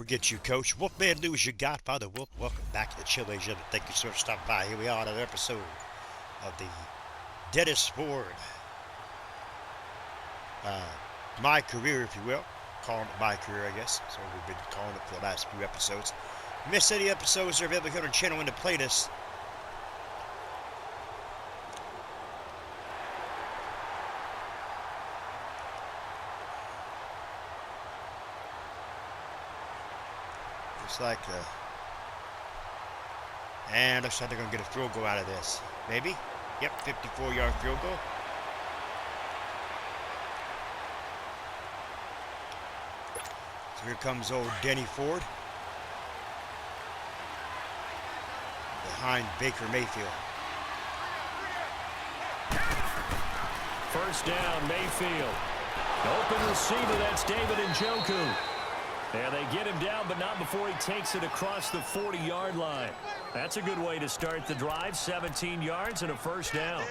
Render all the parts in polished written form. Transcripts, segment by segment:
forget you, Coach. Wolfman News, your Godfather Wolf. Welcome back to the Chill Agenda. Thank you so much for stopping by. Here we are on another episode of the Dennis Ford, my career, if you will. Calling it my career, I guess. So we've been calling it for the last few episodes. Miss any episodes, they're available here on the channel in the playlist. Looks like and looks like they're going to get a field goal out of this. Maybe? Yep, 54-yard field goal. So here comes old Denny Ford. Behind Baker Mayfield. First down, Mayfield. Open receiver, that's David Njoku. And they get him down, but not before he takes it across the 40-yard line. That's a good way to start the drive. 17 yards and a first down.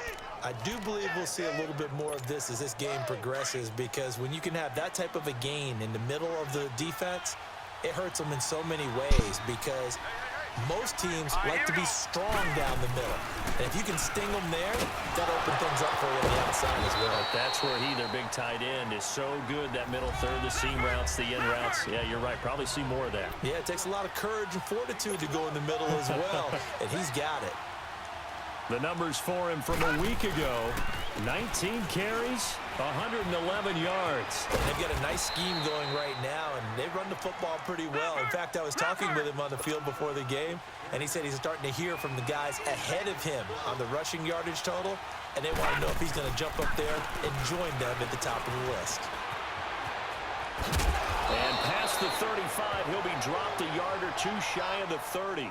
I do believe we'll see a little bit more of this as this game progresses, because when you can have that type of a gain in the middle of the defense, it hurts them in so many ways, because most teams like to be strong down the middle. And if you can sting them there, that opens things up for you on the outside as well. That's where their big tight end, is so good. That middle third, the seam routes, the in routes. Yeah, you're right. Probably see more of that. Yeah, it takes a lot of courage and fortitude to go in the middle as well, and he's got it. The numbers for him from a week ago: 19 carries, 111 yards. They've got a nice scheme going right now, and they run the football pretty well. In fact, I was talking with him on the field before the game, and he said he's starting to hear from the guys ahead of him on the rushing yardage total, and they want to know if he's going to jump up there and join them at the top of the list. And past the 35, he'll be dropped a yard or two shy of the 30.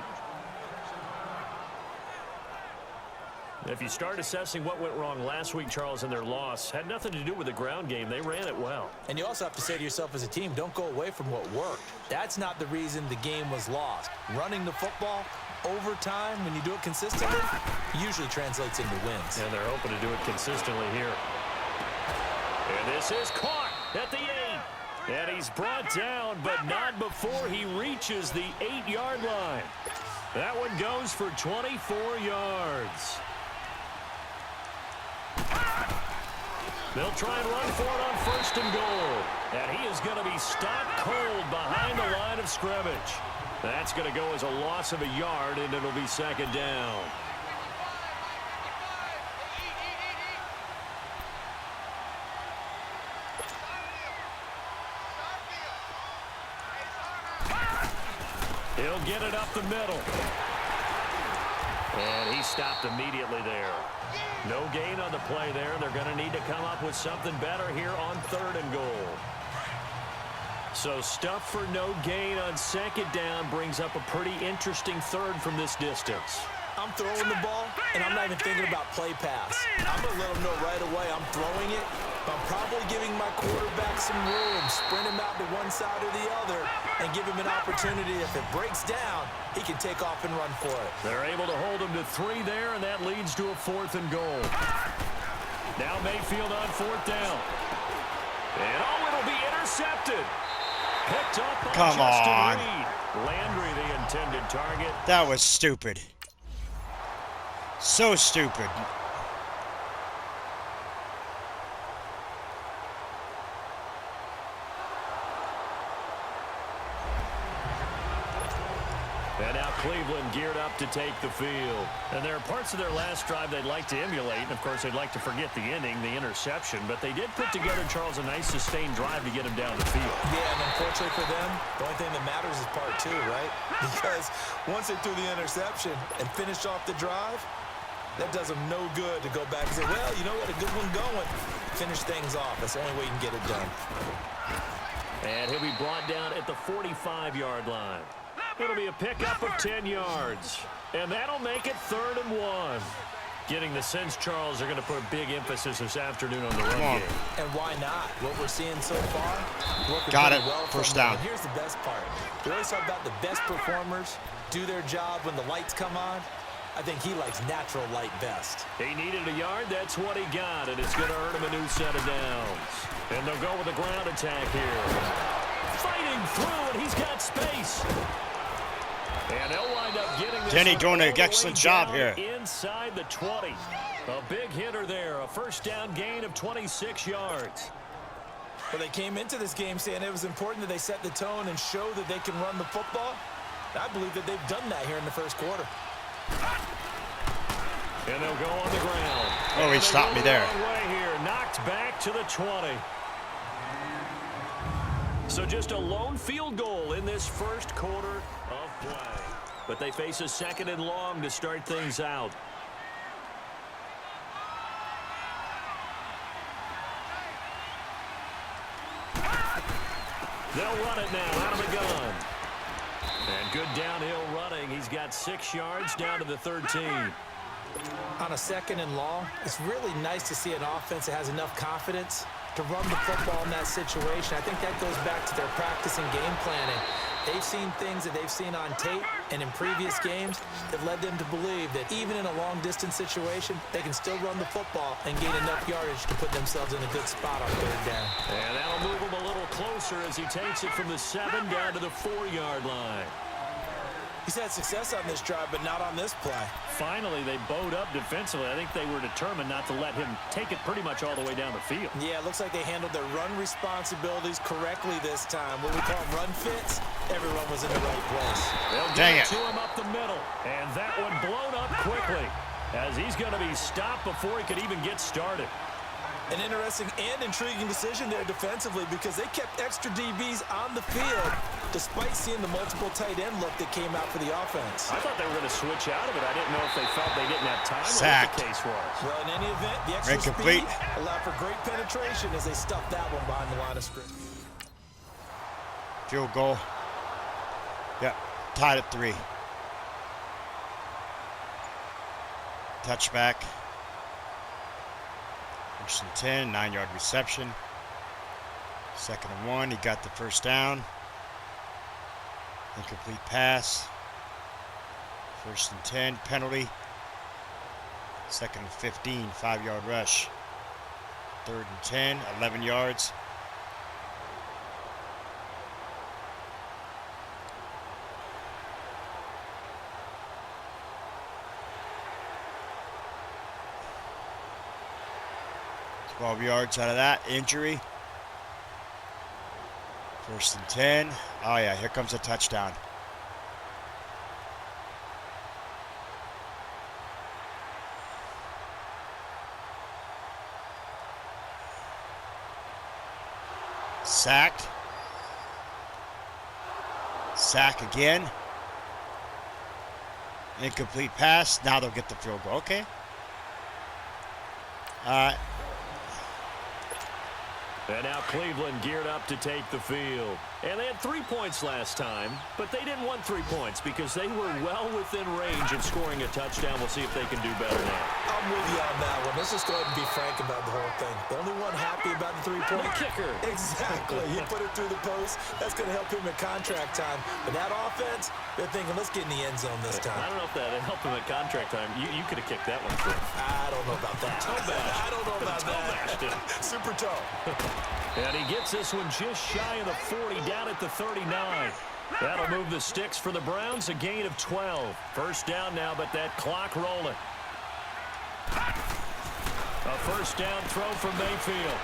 If you start assessing what went wrong last week, Charles, in their loss, had nothing to do with the ground game. They ran it well. And you also have to say to yourself as a team, don't go away from what worked. That's not the reason the game was lost. Running the football over time, when you do it consistently, usually translates into wins. And they're hoping to do it consistently here. And this is caught at the 8. And he's brought down, but not before he reaches the 8-yard line. That one goes for 24 yards. They'll try and run for it on first and goal. And he is going to be stopped cold behind the line of scrimmage. That's going to go as a loss of a yard, and it'll be second down. He'll get it up the middle. And he stopped immediately there. No gain on the play there. They're going to need to come up with something better here on third and goal. So stuff for no gain on second down brings up a pretty interesting third from this distance. I'm throwing the ball, and I'm not even thinking about play pass. I'm going to let him know right away I'm throwing it, but I'm probably giving my quarterback some room, sprint him out to one side or the other, and give him an opportunity. If it breaks down, he can take off and run for it. They're able to hold him to 3 there, and that leads to a fourth and goal. Now Mayfield on fourth down. And it'll be intercepted. Picked up by Justin Reed. Landry, the intended target. That was stupid. So stupid. And now Cleveland geared up to take the field. And there are parts of their last drive they'd like to emulate. And, of course, they'd like to forget the ending, the interception. But they did put together, Charles, a nice sustained drive to get him down the field. Yeah, and unfortunately for them, the only thing that matters is part 2, right? Because once they threw the interception and finished off the drive, that does them no good to go back and say, well, you know what, a good one going. Finish things off. That's the only way you can get it done. And he'll be brought down at the 45-yard line. It'll be a pickup of 10 yards. And that'll make it 3rd and 1. Getting the sense, Charles, they're going to put a big emphasis this afternoon on the run game. And why not? What we're seeing so far, working got it. Well first down. And here's the best part. We always talk about the best performers do their job when the lights come on. I think he likes natural light best. He needed a yard. That's what he got, and it's going to earn him a new set of downs. And they'll go with a ground attack here. Fighting through, and he's got space. And they'll wind up getting this. Denny doing an excellent job here. Inside the 20. A big hitter there. A first down gain of 26 yards. Well, they came into this game saying it was important that they set the tone and show that they can run the football. I believe that they've done that here in the first quarter. And they'll go on the ground. Oh, he stopped me there. Way here, knocked back to the 20. So just a lone field goal in this first quarter of play. But they face a 2nd and long to start things out. They'll run it now out of the gun. And good downhill running. He's got 6 yards down to the 13. On a 2nd and long, it's really nice to see an offense that has enough confidence to run the football in that situation. I think that goes back to their practice and game planning. They've seen things that they've seen on tape and in previous games that led them to believe that even in a long-distance situation, they can still run the football and gain enough yardage to put themselves in a good spot on 3rd down. And that'll move him a little closer as he takes it from the 7 down to the 4-yard line. He's had success on this drive, but not on this play. Finally, they bowed up defensively. I think they were determined not to let him take it pretty much all the way down the field. Yeah, it looks like they handled their run responsibilities correctly this time. What we call run fits, everyone was in the right place. They'll get it to him up the middle. And that one blown up quickly as he's going to be stopped before he could even get started. An interesting and intriguing decision there defensively because they kept extra DBs on the field despite seeing the multiple tight end look that came out for the offense. I thought they were going to switch out of it. I didn't know if they felt they didn't have time Sacked. or what the case was. Well, in any event, the extra speed allowed for great penetration as they stuffed that one behind the line of scrimmage. Field goal. Yep, tied at 3. Touchback. 1st and 10, 9-yard reception. 2nd and 1, he got the first down. Incomplete pass. 1st and 10, penalty. 2nd and 15, 5-yard rush. 3rd and 10, 11 yards. $12 yards out of that. Injury. 1st and 10. Oh, yeah, here comes a touchdown. Sacked. Sack again. Incomplete pass. Now they'll get the field goal. Okay. And now Cleveland geared up to take the field. And they had 3 points last time, but they didn't want 3 points because they were well within range of scoring a touchdown. We'll see if they can do better now. I'm with you on that one. Let's just go ahead and be frank about the whole thing. The only one happy about the 3-point. The kicker. Exactly. You put it through the post. That's going to help him at contract time. But that offense, they're thinking, let's get in the end zone this time. I don't know if that helped him at contract time. You could have kicked that one through. I don't know about that. Toe bash. I don't know about that. Super toe. And he gets this one just shy of the 40, down at the 39. That'll move the sticks for the Browns, a gain of 12. First down now, but that clock rolling. A first down throw from Mayfield.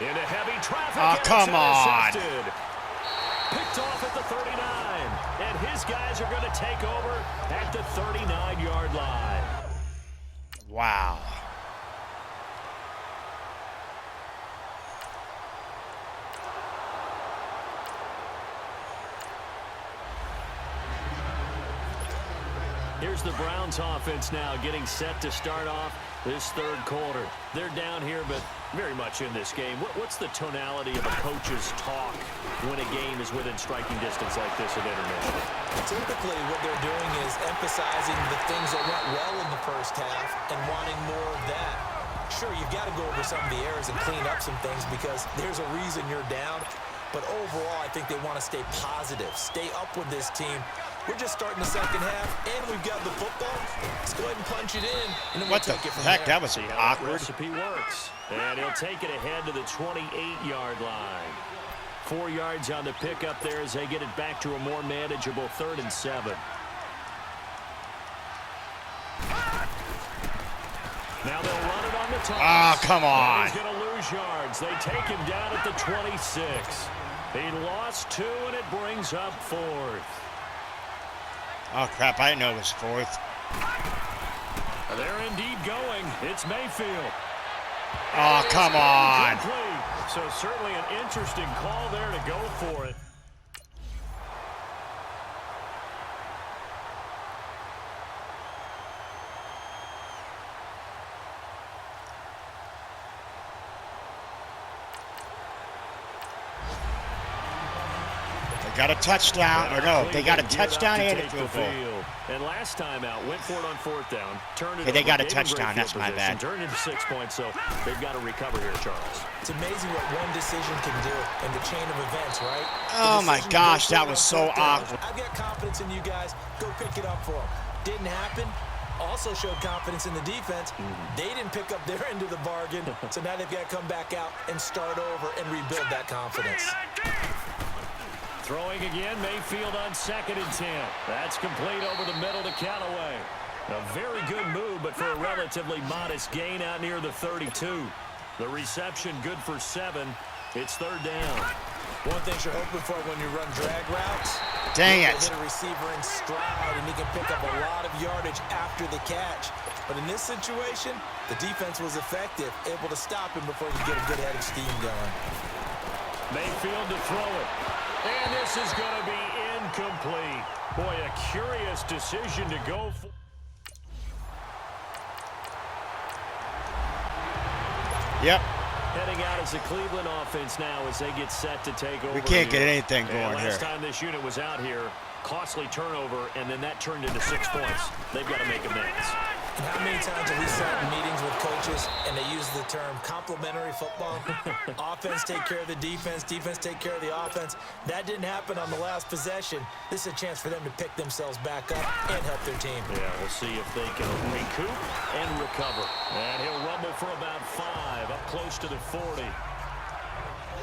Into heavy traffic. Oh, come on. Picked off at the 39. And his guys are going to take over at the 39-yard line. Wow. Here's the Browns offense now getting set to start off this third quarter. They're down here, but very much in this game. What's the tonality of a coach's talk when a game is within striking distance like this at intermission? Typically, what they're doing is emphasizing the things that went well in the first half and wanting more of that. Sure, you've got to go over some of the errors and clean up some things because there's a reason you're down. But overall, I think they want to stay positive, stay up with this team. We're just starting the second half, and we've got the football. Let's go ahead and punch it in, and then we'll take it from there. What the heck? That was awkward. The recipe works. And he'll take it ahead to the 28-yard line. 4 yards on the pickup there as they get it back to a more manageable 3rd and 7. Now they'll run it on the toss. Ah, come on. He's going to lose yards. They take him down at the 26. He lost 2, and it brings up 4th. Oh, crap. I didn't know it was 4th. They're indeed going. It's Mayfield. Oh, come on. So certainly an interesting call there to go for it. Got a touchdown, or no, they got a touchdown and a field goal. And last time out, went for it on 4th down, turned it Hey, they over, got a gave him touchdown, great that's field my position, bad. Turned into 6 points, so they've got to recover here, Charles. It's amazing what one decision can do in the chain of events, right? Oh, my gosh, that was so awkward. I've got confidence in you guys. Go pick it up for them. Didn't happen. Also showed confidence in the defense. They didn't pick up their end of the bargain, so now they've got to come back out and start over and rebuild that confidence. Throwing again, Mayfield on 2nd and 10. That's complete over the middle to Callaway. A very good move, but for a relatively modest gain out near the 32. The reception good for 7. It's 3rd down. One thing you're hoping for when you run drag routes. Dang it. Hit a receiver in stride, and he can pick up a lot of yardage after the catch. But in this situation, the defense was effective, able to stop him before he could get a good head of steam going. Mayfield to throw it. And this is going to be incomplete. Boy, a curious decision to go for. Yep. Heading out as the Cleveland offense now as they get set to take over. We can't here. get anything going here. Last time this unit was out here, costly turnover, and then that turned into 6 points. They've got to make amends. And how many times have we sat in meetings with coaches and they use the term complementary football? Offense take care of the defense, defense take care of the offense. That didn't happen on the last possession. This is a chance for them to pick themselves back up and help their team. Yeah, we'll see if they can recoup and recover. And he'll rumble for about 5, up close to the 40.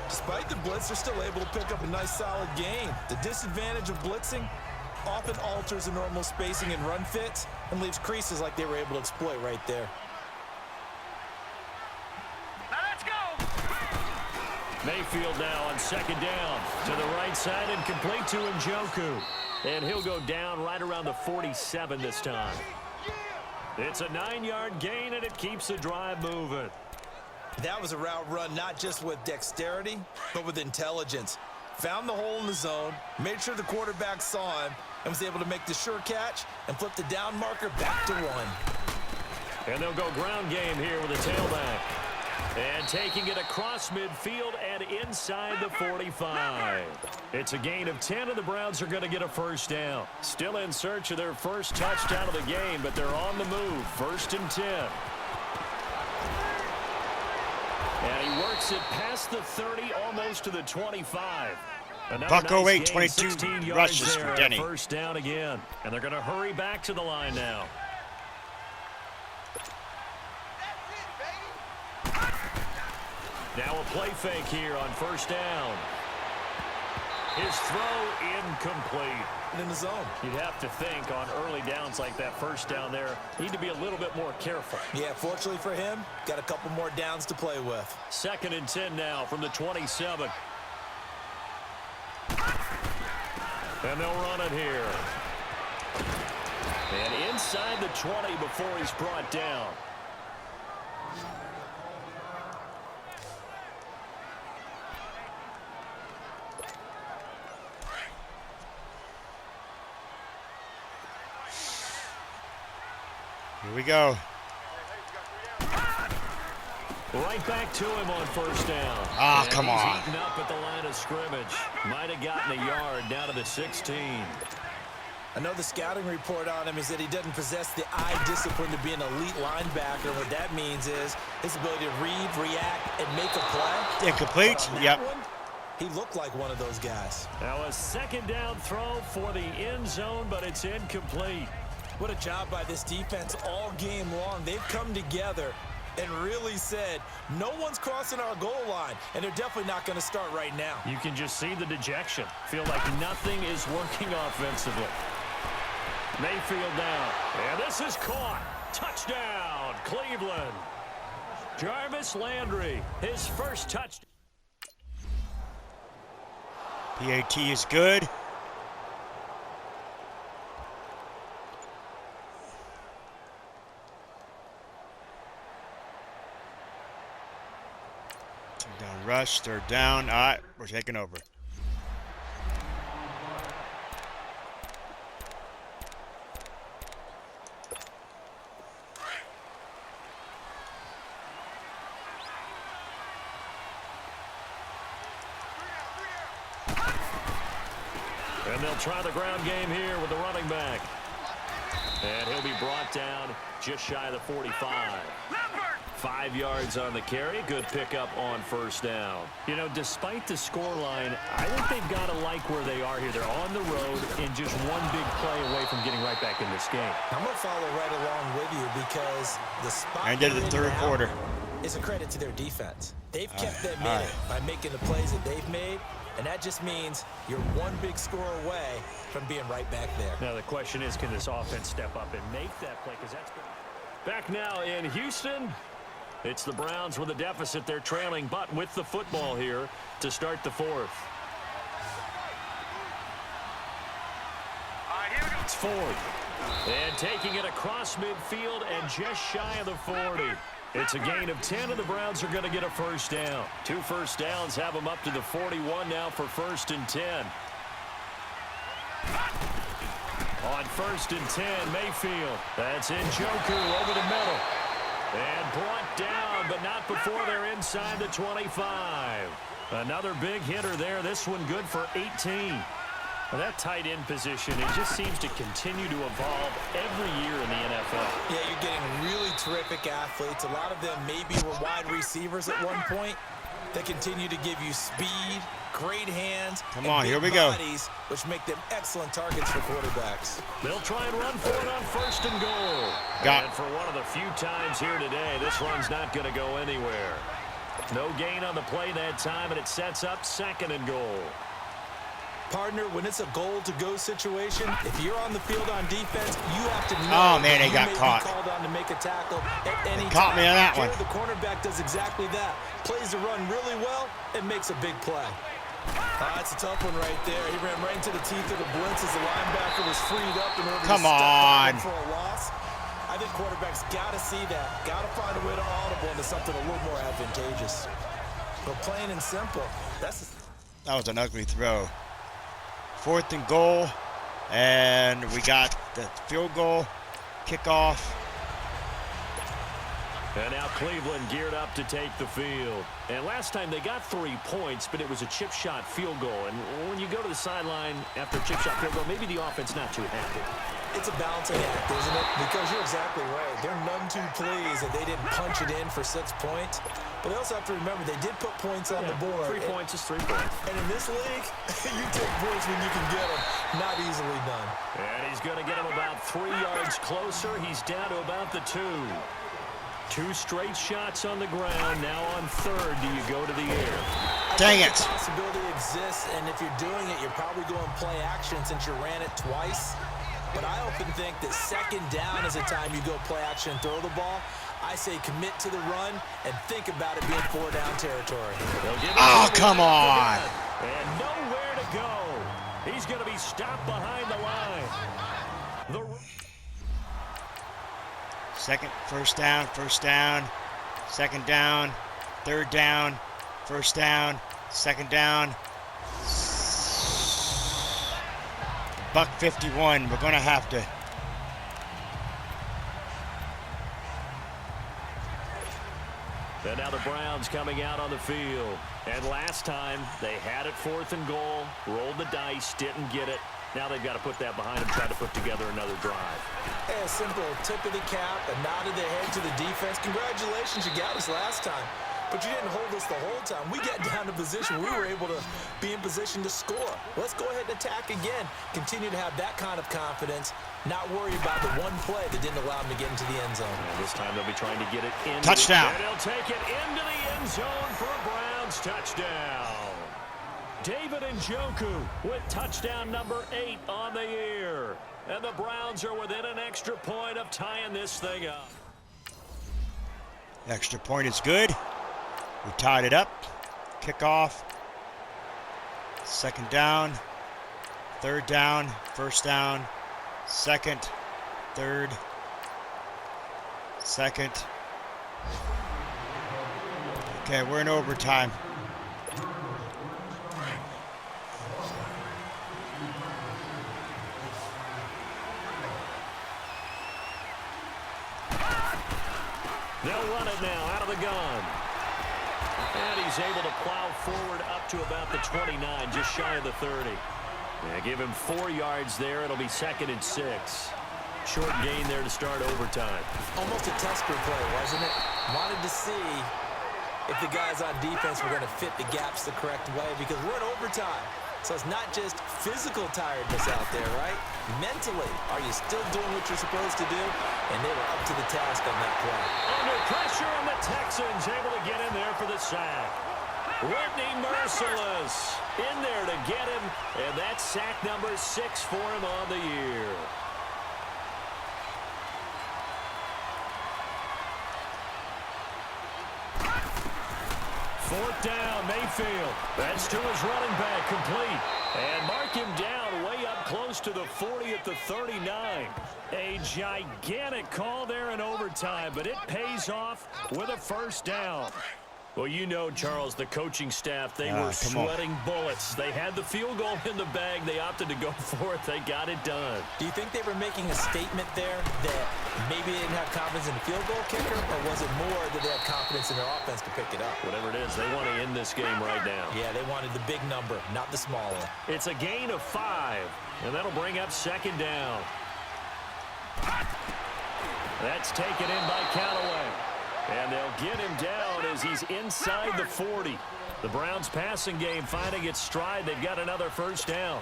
Despite the blitz, they're still able to pick up a nice solid gain. The disadvantage of blitzing often alters the normal spacing and run fits and leaves creases like they were able to exploit right there. Now let's go! Mayfield now on 2nd down. To the right side and complete to Njoku. And he'll go down right around the 47 this time. It's a 9-yard gain, and it keeps the drive moving. That was a route run not just with dexterity, but with intelligence. Found the hole in the zone, made sure the quarterback saw him, and was able to make the sure catch and flip the down marker back to 1. And they'll go ground game here with a tailback. And taking it across midfield and inside the 45. It's a gain of 10, and the Browns are going to get a 1st down. Still in search of their first touchdown of the game, but they're on the move. 1st and 10. And he works it past the 30, almost to the 25. Bucko nice 22 rushes for Denny. 1st down again. And they're going to hurry back to the line now. Now a play fake here on 1st down. His throw incomplete. In the zone. You'd have to think on early downs like that 1st down there, need to be a little bit more careful. Yeah, fortunately for him, got a couple more downs to play with. 2nd and 10 now from the 27. And they'll run it here. And inside the 20 before he's brought down. Here we go. Right back to him on 1st down. Ah, and come he's on. eaten up at the line of scrimmage. Might have gotten a yard down to the 16. I know the scouting report on him is that he doesn't possess the eye discipline to be an elite linebacker. What that means is his ability to read, react, and make a play. Incomplete. Yep. He looked like one of those guys. Now a 2nd down throw for the end zone, but it's incomplete. What a job by this defense all game long. They've come together and really said, no one's crossing our goal line, and they're definitely not going to start right now. You can just see the dejection. Feel like nothing is working offensively. Mayfield down, and this is caught. Touchdown, Cleveland. Jarvis Landry, his first touchdown. PAT is good. Down rush, third down. All right, we're taking over. And they'll try the ground game here with the running back. And he'll be brought down just shy of the 45. 5 yards on the carry. Good pickup on first down. You know, despite the scoreline, I think they've got to like where they are here. They're on the road and just one big play away from getting right back in this game. I'm going to follow right along with you because the spot Ended the third quarter. is a credit to their defense. They've kept them in it by making the plays that they've made, and that just means you're one big score away from being right back there. Now the question is, can this offense step up and make that play? Because that's back now in Houston. It's the Browns with a deficit. They're trailing, but with the football here to start the fourth. It's fourth. And taking it across midfield and just shy of the 40. It's a gain of 10, and the Browns are going to get a first down. 2 first downs have them up to the 41 now for 1st and 10. On 1st and 10, Mayfield. That's Njoku over the middle. And brought down, but not before they're inside the 25. Another big hitter there. This one good for 18. Well, that tight end position, it just seems to continue to evolve every year in the NFL. Yeah, you're getting really terrific athletes. A lot of them maybe were wide receivers at one point. They continue to give you speed, great hands, Come on, here we go. bodies, which make them excellent targets for quarterbacks. They'll try and run for it on 1st and goal. And for one of the few times here today, this run's not going to go anywhere. No gain on the play that time, and it sets up 2nd and goal. Partner, when it's a goal-to-go situation, if you're on the field on defense, you have to know man, they got caught. Be called on to make a tackle at any time. Caught me on that one. The cornerback does exactly that. Plays the run really well and makes a big play. That's a tough one right there. He ran right into the teeth of the blitz as the linebacker was freed up in order to step back for a loss. I think quarterbacks got to see that. Got to find a way to audible into something a little more advantageous. But plain and simple, that was an ugly throw. 4th and goal, and we got the field goal, kickoff. And now Cleveland geared up to take the field. And last time they got 3 points, but it was a chip shot field goal. And when you go to the sideline after a chip shot field goal, maybe the offense not too happy. It's a balancing act, isn't it? Because you're exactly right. They're none too pleased that they didn't punch it in for 6 points. But they also have to remember they did put points on the board. 3 points is 3 points. And in this league, you take points when you can get them. Not easily done. And he's going to get him about 3 yards closer. He's down to about the 2. 2 straight shots on the ground. Now on 3rd, do you go to the air? Dang it. The possibility exists, and if you're doing it, you're probably going play action since you ran it twice. But I often think that 2nd down is a time you go play action and throw the ball. I say commit to the run and think about it being 4-down territory. Oh, come on. And nowhere to go. He's going to be stopped behind the line. First down, 2nd down, 3rd down, 1st down, 2nd down. $1:51. We're going to have to. And now the Browns coming out on the field. And last time they had it 4th and goal, rolled the dice, didn't get it. Now they've got to put that behind them, try to put together another drive. Hey, a simple tip of the cap, a nod of the head to the defense. Congratulations, you got us last time. but you didn't hold us the whole time. We got down to position. We were able to be in position to score. Let's go ahead and attack again. Continue to have that kind of confidence, not worry about the one play that didn't allow them to get into the end zone. And this time they'll be trying to get it into Touchdown. And they'll take it into the end zone for a Browns touchdown. David Njoku with touchdown number 8 on the year. And the Browns are within an extra point of tying this thing up. Extra point is good. We tied it up. Kickoff. Second down. Third down. First down. Second. Third. Second. Okay, we're in overtime. They'll run it now out of the gun. And he's able to plow forward up to about the 29, just shy of the 30. Yeah, give him 4 yards there. It'll be 2nd and 6. Short gain there to start overtime. Almost a tester play, wasn't it? Wanted to see if the guys on defense were going to fit the gaps the correct way, because we're in overtime. So it's not just physical tiredness out there, right? Mentally, are you still doing what you're supposed to do? And they were up to the task on that play. Under pressure, and the Texans able to get in there for the sack. Whitney Merciless in there to get him, and that's sack number 6 for him on the year. Fourth down, Mayfield. That's to his running back, complete. And mark him down way up close to the 40 at the 39. A gigantic call there in overtime, but it pays off with a first down. Well, you know, Charles, the coaching staff, they were sweating bullets. They had the field goal in the bag. They opted to go for it. They got it done. Do you think they were making a statement there that maybe they didn't have confidence in the field goal kicker, or was it more that they had confidence in their offense to pick it up? Whatever it is, they want to end this game right now. Yeah, they wanted the big number, not the small one. It's a gain of 5, and that'll bring up 2nd down. That's taken in by Callaway. And they'll get him down as he's inside the 40. The Browns passing game finding its stride. They've got another first down.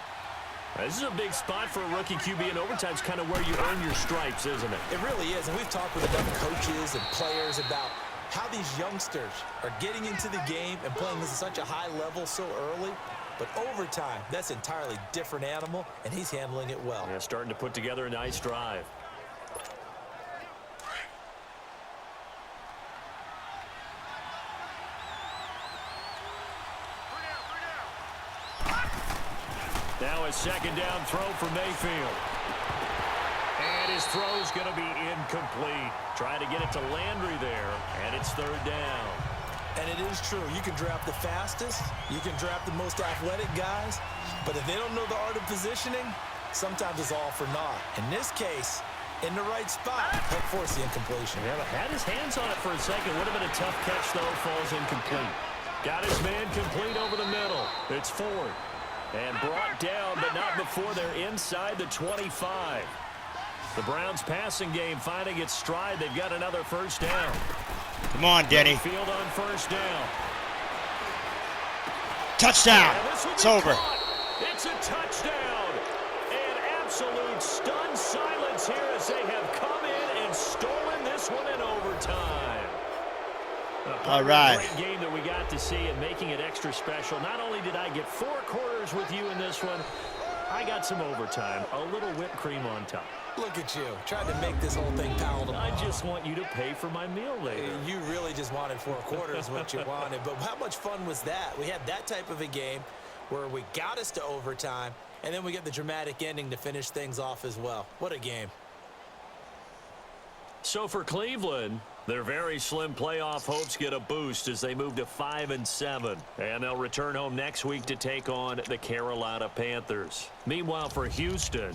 This is a big spot for a rookie QB, and overtime's kind of where you earn your stripes, isn't it? It really is, and we've talked with enough coaches and players about how these youngsters are getting into the game and playing this at such a high level so early. But overtime, that's an entirely different animal, and he's handling it well. Yeah, starting to put together a nice drive. Now a 2nd down throw for Mayfield. And his throw's going to be incomplete. Trying to get it to Landry there, and it's 3rd down. And it is true. You can draft the fastest. You can draft the most athletic guys. But if they don't know the art of positioning, sometimes it's all for naught. In this case, in the right spot, help force the incompletion. Yeah, had his hands on it for a second. Would have been a tough catch, though. Falls incomplete. Got his man complete over the middle. It's 4th. And brought down, but not before they're inside the 25. The Browns passing game finding its stride. They've got another first down. Come on, Denny. Field on first down. Touchdown. It's over. It's a touchdown. And absolute stunned silence here as they have come in and stolen this one in overtime. All right. Great game that we got to see and making it extra special. Not only did I get 4 quarters with you in this one, I got some overtime. A little whipped cream on top. Look at you, trying to make this whole thing palatable. I just want you to pay for my meal later. You really just wanted 4 quarters what you wanted. But how much fun was that? We had that type of a game where we got us to overtime, and then we get the dramatic ending to finish things off as well. What a game. So for Cleveland, their very slim playoff hopes get a boost as they move to 5-7. And they'll return home next week to take on the Carolina Panthers. Meanwhile, for Houston,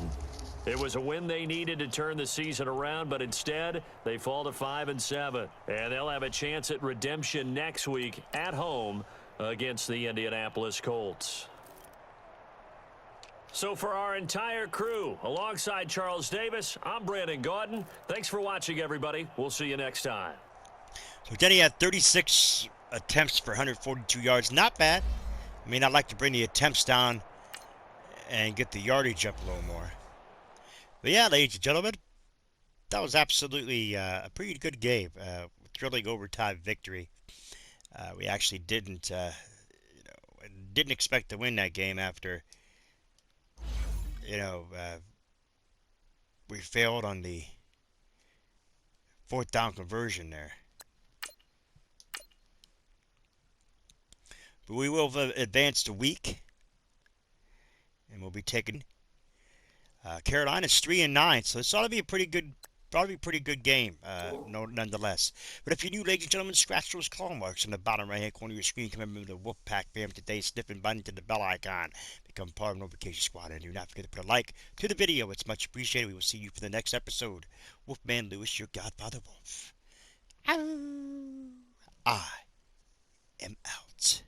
it was a win they needed to turn the season around, but instead they fall to 5-7. And they'll have a chance at redemption next week at home against the Indianapolis Colts. So for our entire crew, alongside Charles Davis, I'm Brandon Gaudin. Thanks for watching, everybody. We'll see you next time. So Denny had 36 attempts for 142 yards. Not bad. I mean, I'd like to bring the attempts down and get the yardage up a little more. But yeah, ladies and gentlemen, that was absolutely a pretty good game. Thrilling overtime victory. We actually didn't expect to win that game after, we failed on the fourth down conversion there. But we will advance to week, and we'll be taking Carolina's 3-9, so this ought to be a probably pretty good game, nonetheless. But if you're new, ladies and gentlemen, scratch those claw marks in the bottom right-hand corner of your screen. Come remember the Wolfpack fam today, sniffing button to the bell icon. Become part of the notification squad, and do not forget to put a like to the video. It's much appreciated. We will see you for the next episode. Wolfman Lewis, your Godfather Wolf. I am out.